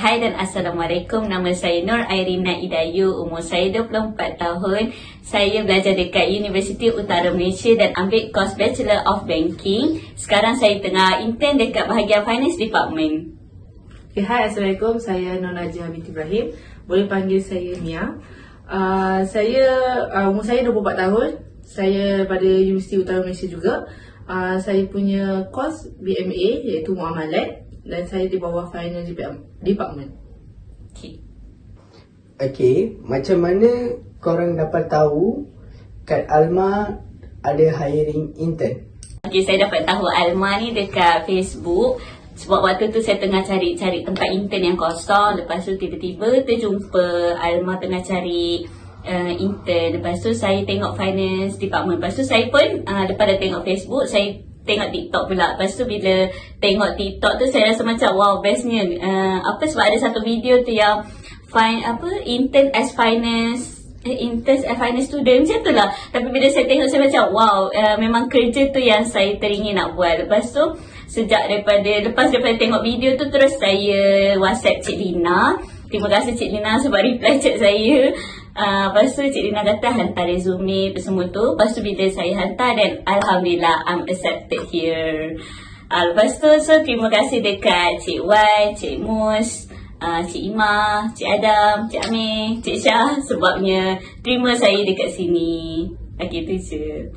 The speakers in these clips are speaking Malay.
hai dan Assalamualaikum. Nama saya Nur Airina Idayu, umur saya 24 tahun. Saya belajar dekat Universiti Utara Malaysia dan ambil kos Bachelor of Banking. Sekarang saya tengah intern dekat bahagian Finance Department. Hai, Assalamualaikum. Saya Nur Najah binti Ibrahim. Boleh panggil saya Mia. Umur saya 24 tahun. Saya pada Universiti Utara Malaysia juga. Saya punya kos BMA iaitu Muamalat dan saya di bawah Finance Department. Okey, macam mana korang dapat tahu kat Alma ada hiring intern? Okey, saya dapat tahu Alma ni dekat Facebook. Sebab waktu tu saya tengah cari tempat intern yang kosong. Lepas tu tiba-tiba terjumpa Alma tengah cari intern. Lepas tu saya tengok Finance Department. Lepas tu saya pun lepas dah tengok Facebook, saya tengok TikTok pula. Lepas tu bila tengok TikTok tu saya rasa macam wow, bestnya. Sebab ada satu video tu yang intern as finance student macam tu lah. Tapi bila saya tengok saya macam wow, memang kerja tu yang saya teringin nak buat. Lepas tu lepas daripada tengok video tu, terus saya WhatsApp Cik Lina. Terima kasih Cik Lina sebab reply chat saya. Lepas tu Cik Lina kata hantar resume semua tu. Lepas tu bila saya hantar, dan Alhamdulillah I'm accepted here. Lepas tu terima kasih dekat Cik Wan, Cik Mus, Cik Ima, Cik Adam, Cik Amir, Cik Syah sebabnya terima saya dekat sini. Okey, tu je.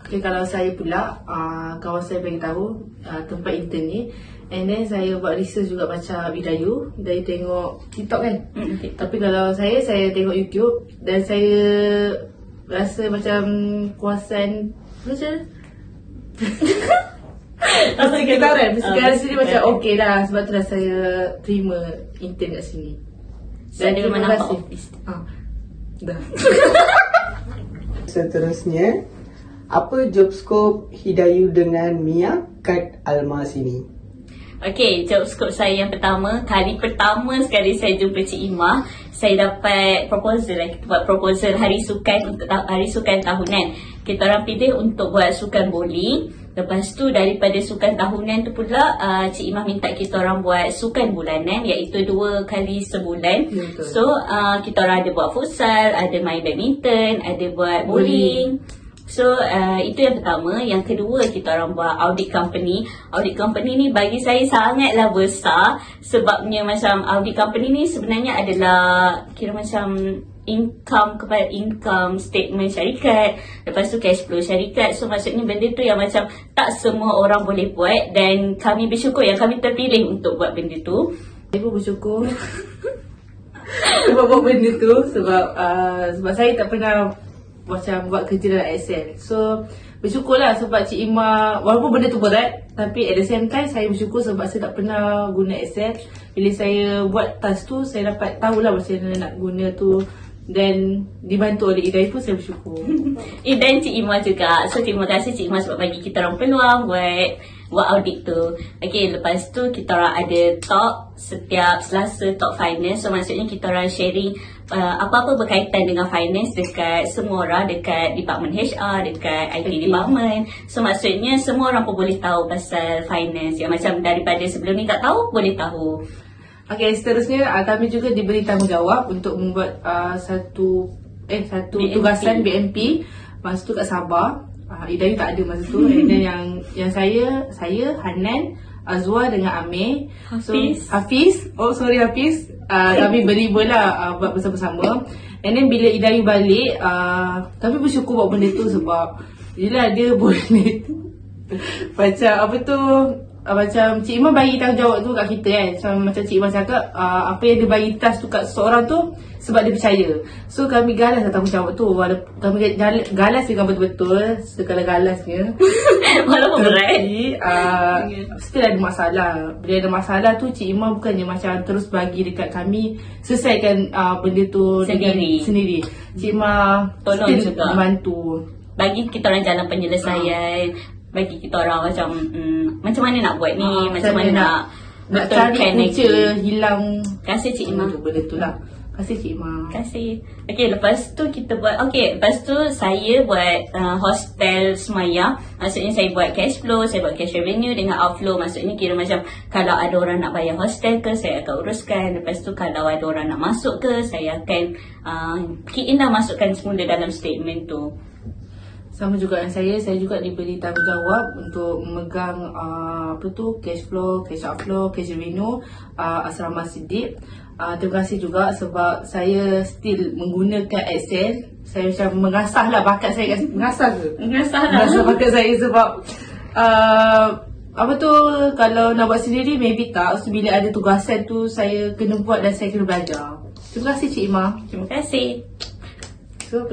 Okay, kalau saya pula, kawan saya bagi tahu tempat intern ni. And then saya buat research juga macam Idayu tengok TikTok kan. Tapi kalau saya tengok YouTube. Dan saya rasa macam kuasan macam persekitaran sini macam okey lah. Sebab tu dah saya terima intern kat sini. Dan terima nampak office. Dah. Seterusnya, apa job scope Hidayu dengan Mia kat Alma sini? Okey, job scope saya yang pertama, kali pertama sekali saya jumpa Cik Ima, saya dapat proposal. Kita buat proposal hari sukan untuk hari sukan tahunan. Kita orang pilih untuk buat sukan bowling. Lepas tu daripada sukan tahunan tu pula, Cik Ima minta kita orang buat sukan bulanan, iaitu 2 kali sebulan. So kita orang ada buat futsal, ada main badminton, ada buat bowling. So itu yang pertama. Yang kedua, kita orang buat audit company. Audit company ni bagi saya sangatlah besar. Sebabnya macam audit company ni sebenarnya adalah kira macam income statement syarikat. Lepas tu cash flow syarikat. So maksudnya benda tu yang macam tak semua orang boleh buat. Dan kami bersyukur yang kami terpilih untuk buat benda tu. Saya pun bersyukur sebab buat benda tu. Sebab saya tak pernah macam buat kerja dalam Excel. So bersyukurlah sebab Cik Ima, walaupun benda tu berat, tapi at the same time saya bersyukur sebab saya tak pernah guna Excel. Bila saya buat task tu, saya dapat tahulah macam mana nak guna tu. Dan dibantu oleh Idai pun saya bersyukur. Dan Cik Ima juga. So terima kasih Cik Ima sebab bagi kita orang peluang buat audit tu. Okey, lepas tu kita orang ada talk setiap Selasa, talk finance. So maksudnya kita orang sharing apa-apa berkaitan dengan finance dekat semua orang, dekat department HR, dekat IT department. So maksudnya semua orang pun boleh tahu pasal finance. Yang macam daripada sebelum ni tak tahu, boleh tahu. Okey, seterusnya kami juga diberi tanggungjawab untuk membuat satu tugasan BMP. Masa tu kat Sabah. Idayu tak ada masa tu. And then yang saya Hanan, Azwa dengan Amir, Hafiz. Hafiz. Kami berlima lah buat bersama-sama. And then bila Idayu balik, kami bersyukur buat benda tu sebab yelah dia boleh macam Cik Ima bagi tanggungjawab tu kat kita kan. Macam Cik Ima cakap, apa yang dia bagi task tu kat seorang tu sebab dia percaya. So kami galas lah tanggungjawab tu. Kami galas dengan betul-betul, segala galasnya. Walaupun berat. Still ada masalah. Bila ada masalah tu, Cik Ima bukannya macam terus bagi dekat kami, selesaikan benda tu sendiri. Cik Ima tolong still juga membantu, bagi kita orang jalan penyelesaian. Bagi kita orang macam mana nak buat ni, macam mana nak cari punca hilang. Kasih Cik Ima. Benda tu lah. kasih Cik Ma. Terima kasih. Okey, lepas tu kita buat, lepas tu saya buat hostel semaya. Maksudnya saya buat cash flow, saya buat cash revenue dengan outflow. Maksudnya kira macam kalau ada orang nak bayar hostel ke, saya akan uruskan. Lepas tu kalau ada orang nak masuk ke, saya akan key in lah, masukkan semula dalam statement tu. Sama juga dengan saya juga diberi tanggungjawab untuk memegang cash flow, cash outflow, cash revenue asrama Siddiq. Terima kasih juga sebab saya still menggunakan Excel. Saya macam mengasah lah bakat saya. Mengasah bakat saya sebab kalau nak buat sendiri maybe tak. So bila ada tugasan tu saya kena buat dan saya kena belajar. Terima kasih Cik Ma. Terima kasih. So,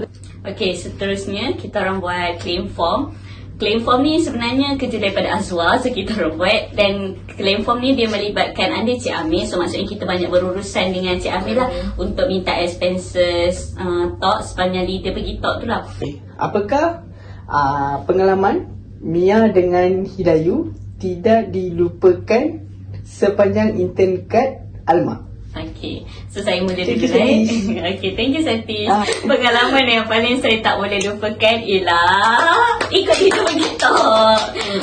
Okey, seterusnya kita orang buat claim form. Claim form ni sebenarnya kerja daripada Azwa, so kita orang buat. Dan claim form ni dia melibatkan anda Cik Amir. So maksudnya kita banyak berurusan dengan Cik Amir lah untuk minta expenses talk sepanjang leader pergi talk tu lah. Apakah pengalaman Mia dengan Hidayu tidak dilupakan sepanjang intern kat Alma? Okay, so saya mula dulu Okay, thank you Satis. Pengalaman yang paling saya tak boleh lupakan ialah ikut hidup kita.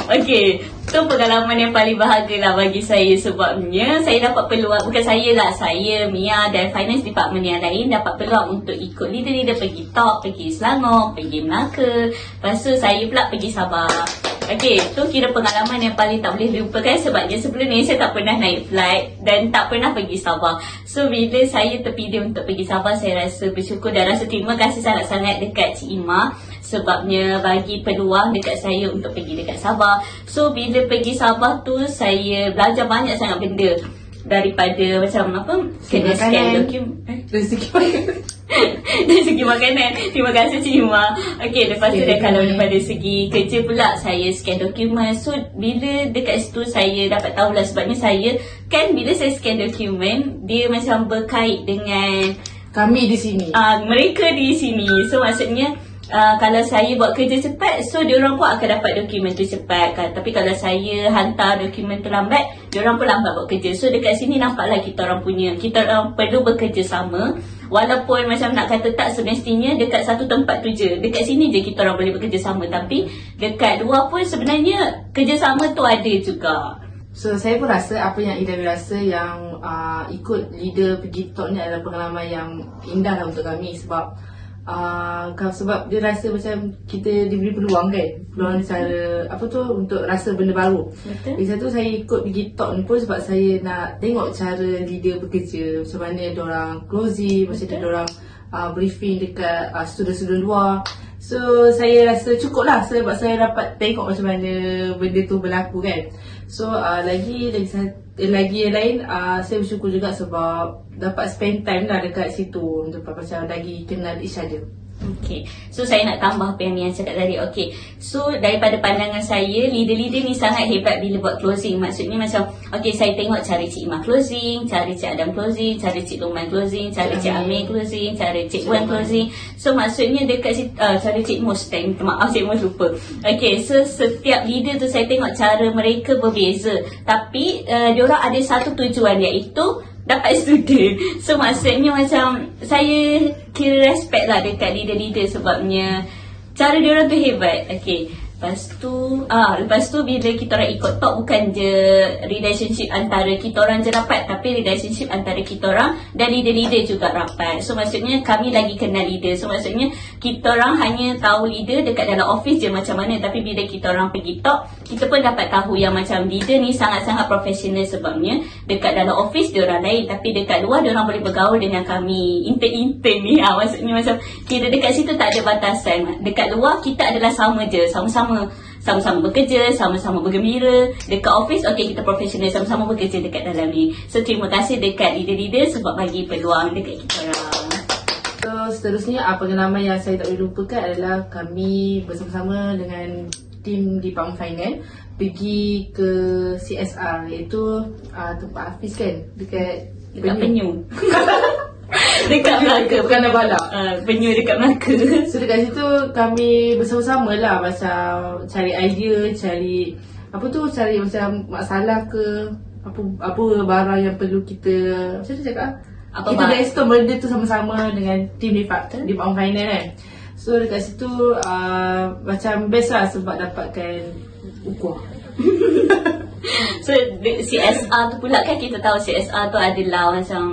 Okay, tu pengalaman yang paling bahagia lah bagi saya. Sebabnya saya dapat peluang, bukan saya lah, saya, Mia dan finance department yang lain dapat peluang untuk ikut leader-leader pergi talk, pergi Selangor, pergi Melaka. Lepas tu saya pula pergi Sabah. Okay, tu kira pengalaman yang paling tak boleh lupakan. Sebabnya sebelum ni saya tak pernah naik flight dan tak pernah pergi Sabah. So bila saya terpilih untuk pergi Sabah, saya rasa bersyukur dan rasa terima kasih sangat-sangat dekat Cik Ima. Sebabnya bagi peluang dekat saya untuk pergi dekat Sabah. So bila pergi Sabah tu saya belajar banyak sangat benda. Daripada macam kena scan dokumen dari segi makanan. dari segi makanan. Terima kasih Cik Ima. Okey, lepas tu dah kalau daripada segi kerja pula, saya scan dokumen. So bila dekat situ saya dapat tahulah, sebabnya saya kan bila saya scan dokumen dia macam berkait dengan kami di sini. Mereka di sini. So maksudnya kalau saya buat kerja cepat, so diorang pun akan dapat dokumen tu cepat kan. Tapi kalau saya hantar dokumen tu lambat, diorang pun lambat buat kerja. So dekat sini nampaklah kita orang perlu bekerja sama. Walaupun macam nak kata tak semestinya dekat satu tempat tu je, dekat sini je kita orang boleh bekerja sama. Tapi dekat luar pun sebenarnya kerjasama tu ada juga. So saya pun rasa apa yang Ida rasa yang ikut leader pergi talk ni adalah pengalaman yang indah lah untuk kami. Sebab dia rasa macam kita diberi peluang kan, peluang cara untuk rasa benda baru. Betul. Di satu saya ikut pergi talk ni pun sebab saya nak tengok cara leader bekerja, macam mana diorang closing, macam mana diorang briefing dekat student-student luar. So saya rasa cukup lah sebab saya dapat tengok macam mana benda tu berlaku kan. So lagi yang lain, saya bersyukur juga sebab dapat spend time lah dekat situ, dapat macam lagi kenal each other. Okay, so saya nak tambah apa yang Mia cakap tadi. Okay, so daripada pandangan saya, leader-leader ni sangat hebat bila buat closing. Maksudnya macam, okay, saya tengok cara Cik Ima closing, cara Cik Adam closing, cara Cik Luman closing, cara Cik Amir closing, cara Cik Wan closing. So maksudnya dekat situ, cara Cik Mus, maaf Cik Mus lupa. Okay, so setiap leader tu saya tengok cara mereka berbeza. Tapi diorang ada satu tujuan, iaitu dapat student. So maksudnya macam saya kira respect lah dekat leader-leader sebabnya cara diorang tu hebat. Okay, lepas tu bila kita orang ikut talk, bukan je relationship antara kita orang je rapat, tapi relationship antara kita orang dan leader-leader juga rapat. So maksudnya kami lagi kenal leader. So maksudnya kita orang hanya tahu leader dekat dalam office je macam mana, tapi bila kita orang pergi talk, kita pun dapat tahu yang macam leader ni sangat-sangat profesional. Sebabnya dekat dalam office dia orang lain, tapi dekat luar dia orang boleh bergaul dengan kami intern ni. Maksudnya macam kira dekat situ tak ada batasan. Dekat luar kita adalah sama je, sama-sama bekerja, sama-sama bergembira. Dekat office, okay, kita profesional, sama-sama bekerja dekat dalam ni. So terima kasih dekat leader-leader sebab bagi peluang dekat kita orang. So seterusnya pengalaman yang saya tak boleh lupakan adalah kami bersama-sama dengan tim Department Finance pergi ke CSR, iaitu tempat Hafiz kan, dekat Penyu. Dekat Melaka, bukan Balak. Penyu dekat Melaka. So dekat situ kami bersama-sama lah macam cari idea, cari macam masalah ke apa barang yang perlu kita, macam tu cakap, Apa kita brainstorm benda tu sama-sama dengan team Department Finance kan. So dekat situ macam best lah sebab dapatkan ukuah. So CSR tu pula kan kita tahu CSR tu adalah macam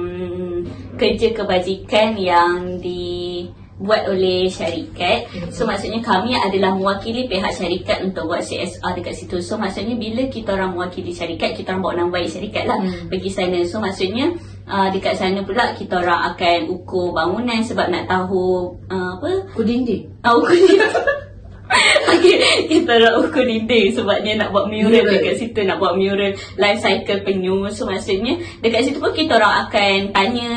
kerja kebajikan yang dibuat oleh syarikat. So maksudnya kami adalah mewakili pihak syarikat untuk buat CSR dekat situ. So maksudnya bila kita orang mewakili syarikat, kita orang bawa nama baik syarikat lah pergi sana. So maksudnya dekat sana pula kita orang akan ukur bangunan sebab nak tahu Ukur dinding. ukur dinding. Okay, kita nak ukur dinding sebabnya nak buat mural dekat situ, nak buat mural life cycle penyu. So maksudnya dekat situ pun kita orang akan tanya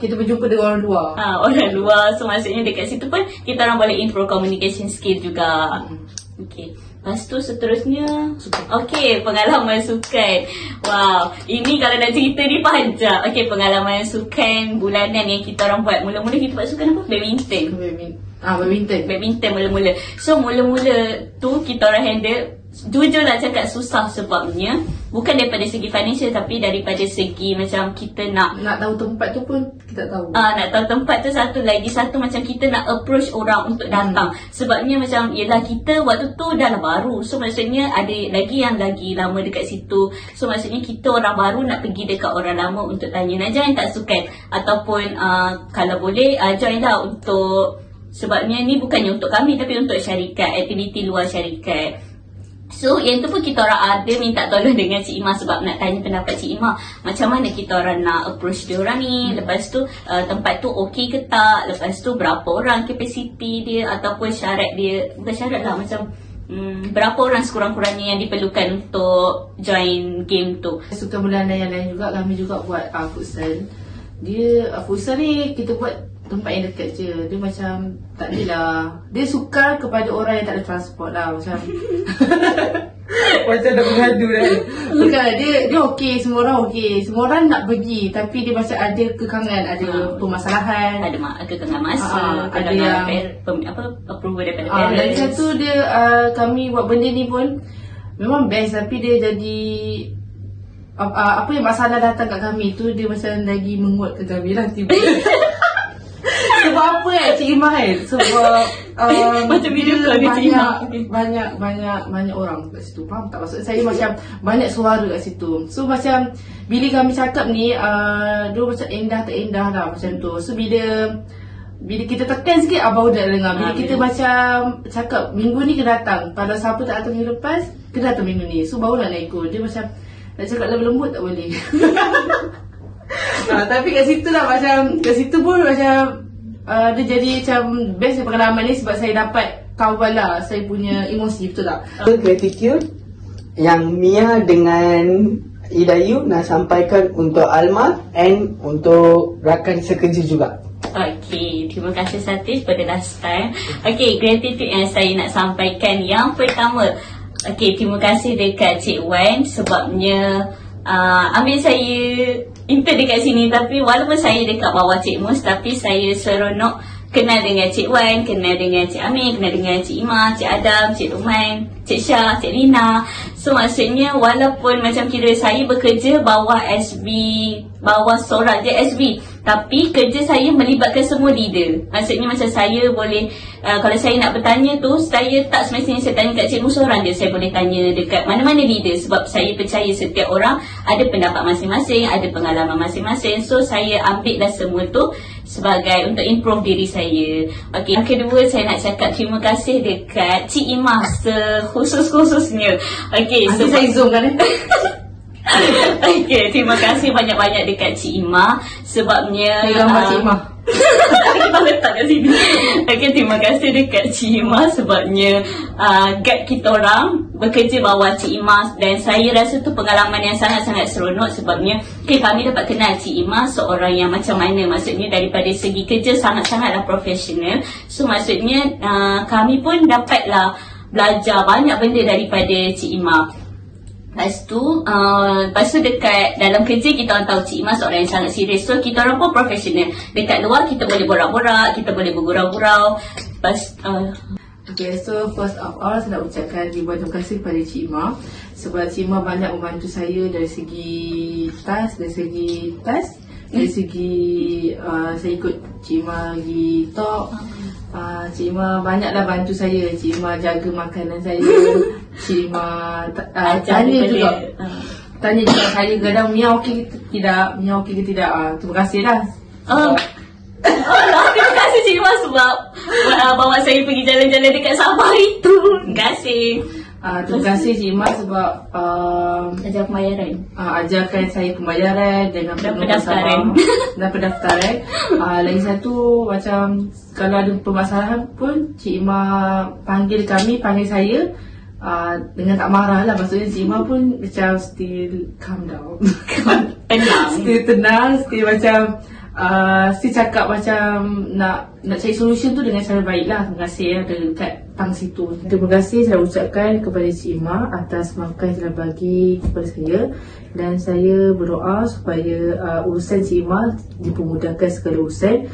kita berjumpa dengan orang luar. Orang luar. So maksudnya dekat situ pun kita orang boleh improve communication skill juga. Okay. Lepas tu seterusnya okay, pengalaman sukan. Wow, ini kalau nak cerita ni panjang. Okay, pengalaman sukan bulanan yang kita orang buat. Mula-mula kita buat sukan apa? Badminton. Badminton mula-mula. So mula-mula tu kita orang handle, jujur lah cakap susah sebabnya bukan daripada segi financial tapi daripada segi macam kita nak tahu tempat tu pun kita tahu. Nak tahu tempat tu satu macam kita nak approach orang untuk datang. Sebabnya macam yelah kita waktu tu dah lah baru. So maksudnya ada lagi yang lagi lama dekat situ. So maksudnya kita orang baru nak pergi dekat orang lama untuk tanya nak join tak sukan ataupun kalau boleh join lah untuk, sebabnya ni bukannya untuk kami tapi untuk syarikat, aktiviti luar syarikat. So yang tu pun kita orang ada minta tolong dengan Cik Ima sebab nak tanya pendapat Cik Ima macam mana kita orang nak approach dia orang ni. Lepas tu tempat tu okey ke tak, lepas tu berapa orang kapasiti dia ataupun syarat dia, bukan syarat lah, macam berapa orang sekurang-kurangnya yang diperlukan untuk join game tu. Sukan bulanan yang lain juga kami juga buat futsal. Dia futsal ni kita buat tempat yang dekat je. Dia macam tak adalah, dia sukar kepada orang yang tak ada transport lah. Macam macam nak mengadu kan. Bukan, dia okey, semua orang okey, semua orang nak pergi tapi dia macam ada kekangan, ada permasalahan, ada kekangan masa, ada yang approval daripada parents. Lagi satu dia kami buat benda ni pun memang best tapi dia jadi apa yang masalah datang kat kami tu dia macam lagi menguat ke kami lah tiba. Sebab apa Cik Ima kan? Sebab macam video call dia Cik Ima. Banyak orang kat situ. Faham tak? Maksud saya macam banyak suara kat situ. So macam bila kami cakap ni dia macam endah tak endah lah macam tu. So bila kita tekan sikit baru dah dengar. Bila kita macam cakap minggu ni kena datang, pada siapa tak datang minggu lepas kena datang minggu ni. So barulah nak ikut. Dia macam nak cakap lembut tak boleh. Tapi kat situ lah macam, kat situ pun macam dia jadi macam best pengalaman ni sebab saya dapat kawal lah saya punya emosi, betul tak? Gratitude yang Mia dengan Idayu nak sampaikan untuk Alma and untuk rakan sekerja juga. Okay, terima kasih Satish pada last time. Okay, gratitude yang saya nak sampaikan yang pertama. Okay, terima kasih dekat Cik Wan sebabnya ambil saya intern dekat sini, tapi walaupun saya dekat bawah Cik Mus tapi saya seronok kenal dengan Cik Wan, kenal dengan Cik Amir, kenal dengan Cik Ima, Cik Adam, Cik Luman, Cik Syah, Cik Lina. So maksudnya walaupun macam kira saya bekerja bawah SB, bawah seorang je SB, tapi kerja saya melibatkan semua leader. Maksudnya macam saya boleh kalau saya nak bertanya tu, saya tak semestinya saya tanya kat Cik Mus seorang je, saya boleh tanya dekat mana-mana leader sebab saya percaya setiap orang ada pendapat masing-masing, ada pengalaman masing-masing. So saya ambil dah semua tu sebagai untuk improve diri saya. Okay, yang kedua saya nak cakap terima kasih dekat Cik Ima khusus-khususnya. Okay, nanti saya zoom kan. Okay, terima kasih banyak-banyak dekat Cik Ima sebabnya saya gambar Cik Ima. Kita letak kat sini. Okay, terima kasih dekat Cik Ima sebabnya guide kita orang bekerja bawah Cik Ima, dan saya rasa tu pengalaman yang sangat-sangat seronok sebabnya kami dapat kenal Cik Ima seorang yang macam mana, maksudnya daripada segi kerja sangat-sangatlah profesional. So maksudnya kami pun dapatlah belajar banyak benda daripada Cik Ima. Lepas tu dekat dalam kerja kita orang tahu Cik Ima seorang yang sangat serius. So kita orang pun profesional. Dekat luar kita boleh borak-borak, kita boleh bergurau-gurau. Okay, so first of all saya nak ucapkan ribuan terima kasih kepada Cik Ima sebab Cik Ima banyak membantu saya dari segi task Dari segi saya ikut Cik Ma pergi talk, Cik Ma banyaklah bantu saya. Cik Ma jaga makanan saya. Cik Ma tanya juga. Tanya juga saya kadang Mia okey ke tidak, Mia okey ke tidak. Terima kasih lah. Terima kasih Cik Ma sebab bawa saya pergi jalan-jalan dekat Sabah itu. Terima kasih. Terima kasih Cik Ma sebab Ajar pembayaran. ajarkan saya pembayaran dengan Dan penuh pendaftaran. kesabaran dan pendaftaran. Lagi satu macam kalau ada permasalahan pun Cik Ma panggil saya dengan tak marah lah. Maksudnya Cik Ma pun macam still calm down. Tenang. Still tenang, still macam still cakap macam nak cari solution tu dengan cara baik lah. Terima kasih dekat tang situ. Terima kasih saya ucapkan kepada Cik Ma atas makan yang telah bagi kepada saya, dan saya berdoa supaya urusan Cik Ma dipermudahkan segala urusan.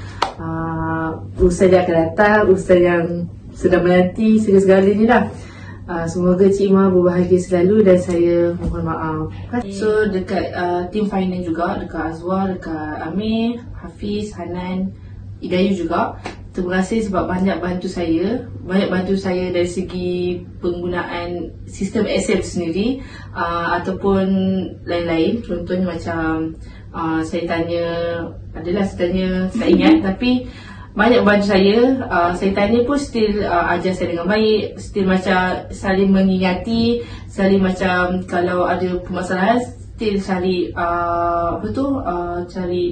Urusan yang akan datang, urusan yang sedang menanti, segala-galanya lah. Semoga Cik Ma berbahagia selalu dan saya mohon maaf. So dekat tim finance juga, dekat Azwar, dekat Amir, Hafiz, Hanan, Idayu juga, terima kasih sebab banyak bantu saya dari segi penggunaan sistem Excel sendiri, ataupun lain-lain. Contohnya macam saya tanya, saya tak ingat tapi banyak bantu saya tanya pun still ajar saya dengan baik, still macam saling mengingati, saling macam kalau ada permasalahan still cari cari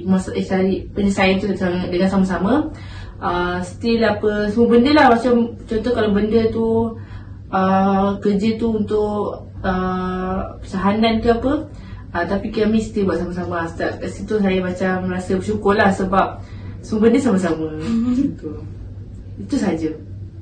penyelesaian tu dengan sama-sama. Still apa semua benda lah, macam contoh kalau benda tu kerja tu untuk persahanan ke apa, tapi kami still buat sama-sama. Kat situ saya macam rasa bersyukur lah sebab semua benda sama-sama. Itu saja.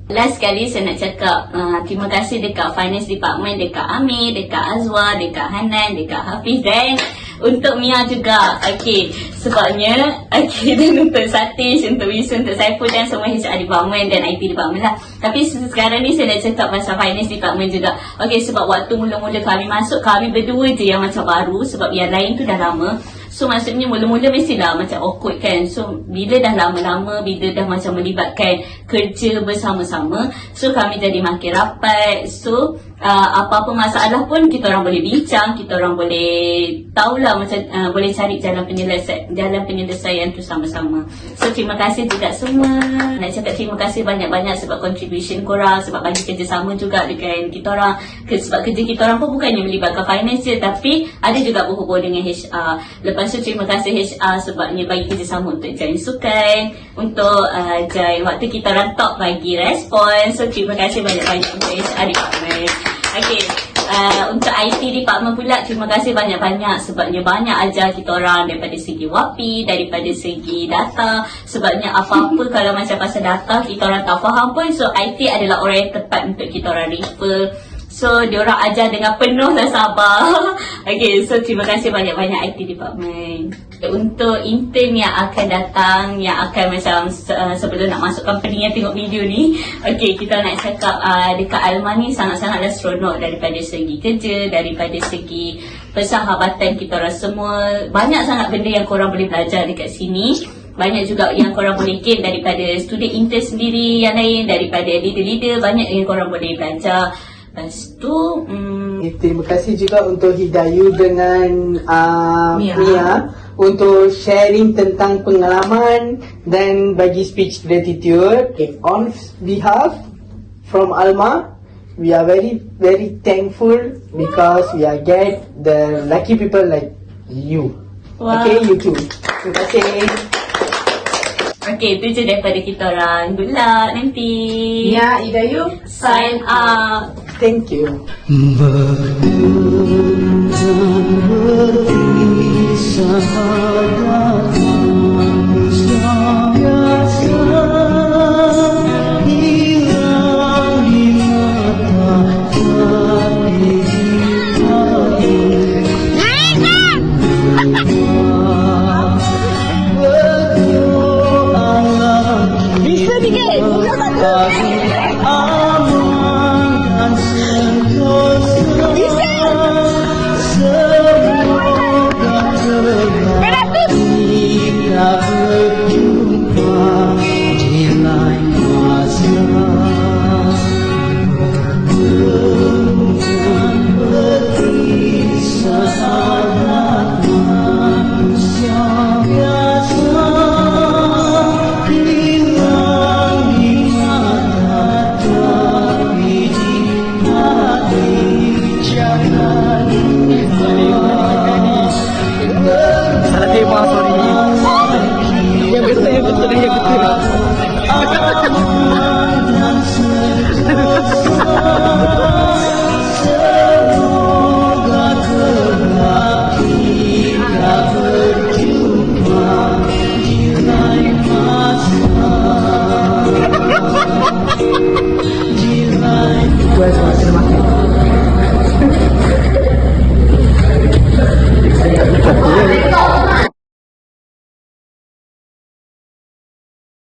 Last sekali saya nak cakap terima kasih dekat Finance Department, dekat Amir, dekat Azwar, dekat Hanan, dekat Hafiz dan untuk Mia juga. Okey, sebabnya dan untuk Satish, untuk Wisu, untuk Saiful dan semua HR Department dan IT Department lah. Tapi sekarang ni saya nak cakap pasal Finance Department juga. Okey, sebab waktu mula-mula kami masuk, kami berdua je yang macam baru sebab yang lain tu dah lama. So maksudnya mula-mula mestilah macam awkward kan. So bila dah lama-lama, bila dah macam melibatkan kerja bersama-sama, so kami jadi makin rapat. So apa-apa masalah pun kita orang boleh bincang, kita orang boleh tahulah macam boleh cari jalan penyelesaian tu sama-sama. So terima kasih juga semua. Nak cakap terima kasih banyak-banyak sebab contribution korang, sebab bagi kerjasama juga dengan kita orang. Sebab kerja kita orang pun bukannya melibatkan finance je, tapi ada juga berhubung dengan HR. Lepas tu terima kasih HR sebabnya bagi kerjasama untuk Jain Sukan, untuk Jain waktu kita orang talk bagi respon. So terima kasih banyak-banyak untuk HR Department. Okay, untuk IT Department pula terima kasih banyak-banyak sebabnya banyak ajar kita orang daripada segi WAPI, daripada segi data. Sebabnya apa-apa kalau macam pasal data kita orang tak faham pun, so IT adalah orang yang tepat untuk kita orang refer. So diorang ajar dengan penuh dan sabar. Okay, so terima kasih banyak-banyak IT Department. Untuk intern yang akan datang, yang akan macam sebelum nak masuk company yang tengok video ni, okay, kita nak cakap dekat Alma ni sangat-sangatlah seronok daripada segi kerja, daripada segi persahabatan kita orang semua. Banyak sangat benda yang korang boleh belajar dekat sini. Banyak juga yang korang boleh gain daripada student intern sendiri, yang lain daripada leader-leader. Banyak yang korang boleh belajar. Lepas tu terima kasih juga untuk Hidayu dengan Mia untuk sharing tentang pengalaman dan bagi speech gratitude. Okay, on behalf from Alma, we are very very thankful because we are get the lucky people like you. Wow. Okay, you too. Terima kasih. Okay, itu je daripada kita orang. Good luck nanti. Mia, Idayu, Sign up. Thank you. Berpisah